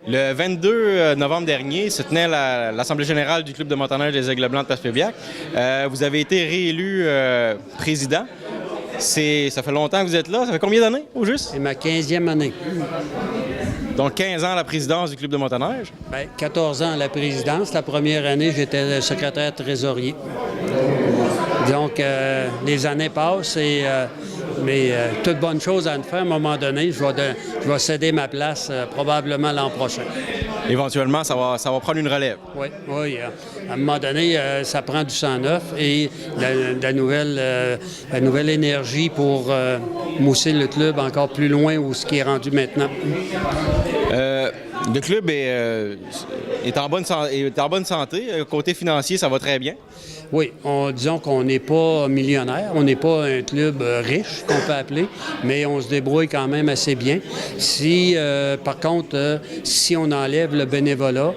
Le 22 novembre dernier se tenait l'Assemblée générale du Club de motoneige des Aigles Blancs de Passepébiac. Vous avez été réélu président. Ça fait longtemps que vous êtes là. Ça fait combien d'années, au juste? C'est ma 15e année. Donc 15 ans à la présidence du Club de motoneige? Bien, 14 ans à la présidence. La première année, j'étais secrétaire trésorier. Donc, les années passent mais toute bonne chose à faire, à un moment donné, je vais céder ma place probablement l'an prochain. Éventuellement, ça va prendre une relève. Oui. À un moment donné, ça prend du sang neuf et la nouvelle énergie pour mousser le club encore plus loin où ce qui est rendu maintenant. Le club est en bonne santé. Côté financier, ça va très bien. Oui, disons qu'on n'est pas millionnaire, on n'est pas un club riche, qu'on peut appeler, mais on se débrouille quand même assez bien. Par contre, si on enlève le bénévolat,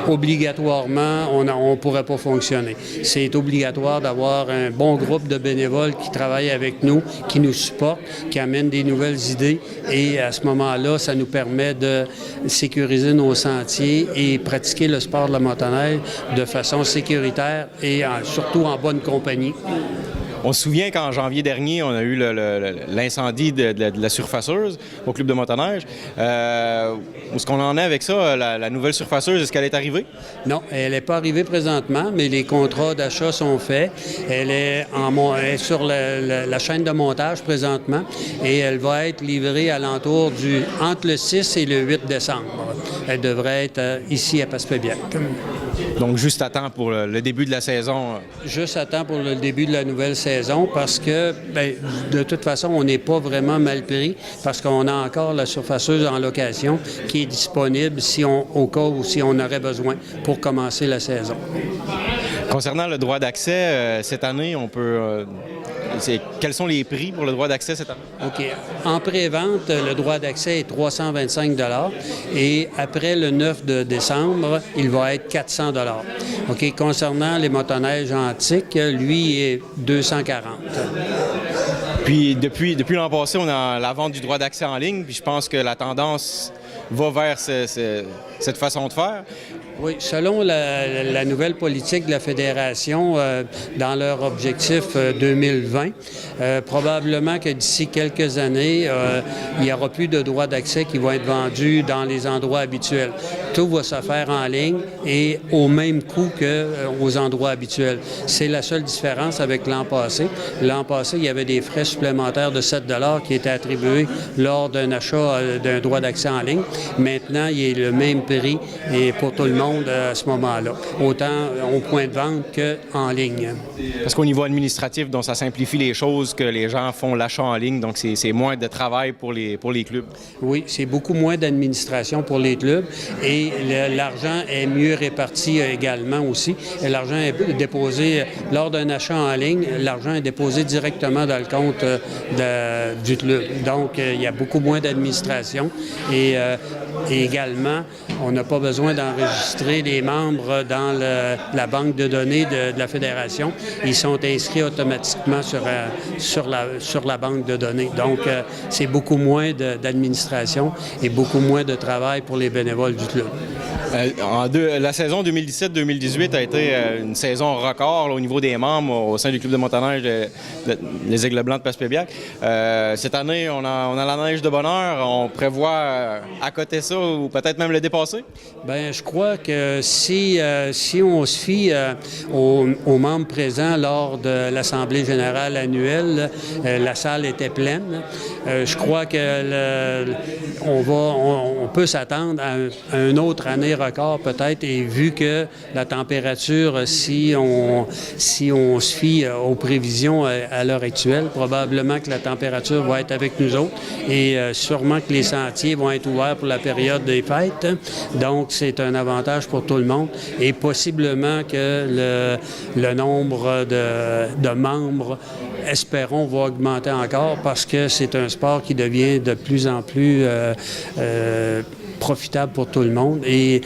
obligatoirement, on ne pourrait pas fonctionner. C'est obligatoire d'avoir un bon groupe de bénévoles qui travaillent avec nous, qui nous supportent, qui amènent des nouvelles idées et à ce moment-là, ça nous permet de sécuriser nos sentiers et pratiquer le sport de la motoneige de façon sécuritaire et surtout en bonne compagnie. On se souvient qu'en janvier dernier, on a eu l'incendie de la surfaceuse au Club de motoneige. Où est-ce qu'on en est avec ça, la nouvelle surfaceuse? Est-ce qu'elle est arrivée? Non, elle n'est pas arrivée présentement, mais les contrats d'achat sont faits. Elle est sur la chaîne de montage présentement et elle va être livrée entre le 6 et le 8 décembre. Elle devrait être ici à Passepébiac. Donc, juste à temps pour le début de la saison? Juste à temps pour le début de la nouvelle saison parce que, de toute façon, on n'est pas vraiment mal pris parce qu'on a encore la surfaceuse en location qui est disponible au cas où si on aurait besoin pour commencer la saison. Concernant le droit d'accès, cette année, quels sont les prix pour le droit d'accès cette année? OK. En pré-vente, le droit d'accès est 325 $ et après le 9 de décembre, il va être 400 $. OK. Concernant les motoneiges antiques, lui est 240. Puis depuis l'an passé, on a la vente du droit d'accès en ligne, puis je pense que la tendance va vers cette façon de faire. Oui, selon la nouvelle politique de la Fédération, dans leur objectif 2020, probablement que d'ici quelques années, il n'y aura plus de droits d'accès qui vont être vendus dans les endroits habituels. Tout va se faire en ligne et au même coût qu'aux endroits habituels. C'est la seule différence avec l'an passé. L'an passé, il y avait des frais supplémentaires de 7 $ qui étaient attribués lors d'un achat d'un droit d'accès en ligne. Maintenant, il y a le même prix et pour tout le monde à ce moment-là, autant au point de vente qu'en ligne. Parce qu'au niveau administratif, donc ça simplifie les choses que les gens font l'achat en ligne, donc c'est moins de travail pour les clubs. Oui, c'est beaucoup moins d'administration pour les clubs et l'argent est mieux réparti également aussi. L'argent est déposé lors d'un achat en ligne, l'argent est déposé directement dans le compte du club. Donc, il y a beaucoup moins d'administration et également, on n'a pas besoin d'enregistrer les membres dans la banque de données de la Fédération. Ils sont inscrits automatiquement sur la banque de données. Donc, c'est beaucoup moins d'administration et beaucoup moins de travail pour les bénévoles du club. La saison 2017-2018 a été une saison record là, au niveau des membres au sein du Club de motoneige des Aigles Blancs de Passepébiac. Cette année, on a la neige de bonheur. On prévoit accoter ça ou peut-être même le dépasser? Bien, je crois que si on se fie aux membres présents lors de l'Assemblée générale annuelle, la salle était pleine. Je crois que on peut s'attendre à une autre année record peut-être, et vu que la température, si on se fie aux prévisions à l'heure actuelle, probablement que la température va être avec nous autres et sûrement que les sentiers vont être ouverts pour la période des fêtes. Donc, c'est un avantage pour tout le monde et possiblement que le nombre de membres, espérons, va augmenter encore parce que c'est un sport qui devient de plus en plus profitable pour tout le monde. Et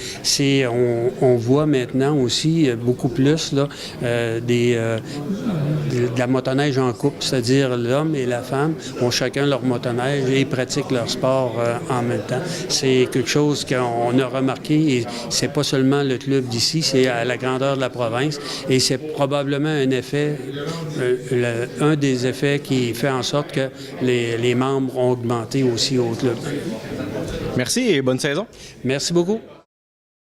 on voit maintenant aussi beaucoup plus là, de la motoneige en couple, c'est-à-dire l'homme et la femme ont chacun leur motoneige et pratiquent leur sport en même temps. C'est quelque chose qu'on a remarqué et c'est pas seulement le club d'ici, c'est à la grandeur de la province et c'est probablement un effet, un des effets qui fait en sorte que les membres ont augmenté aussi au club. Merci et bonne saison. Merci beaucoup.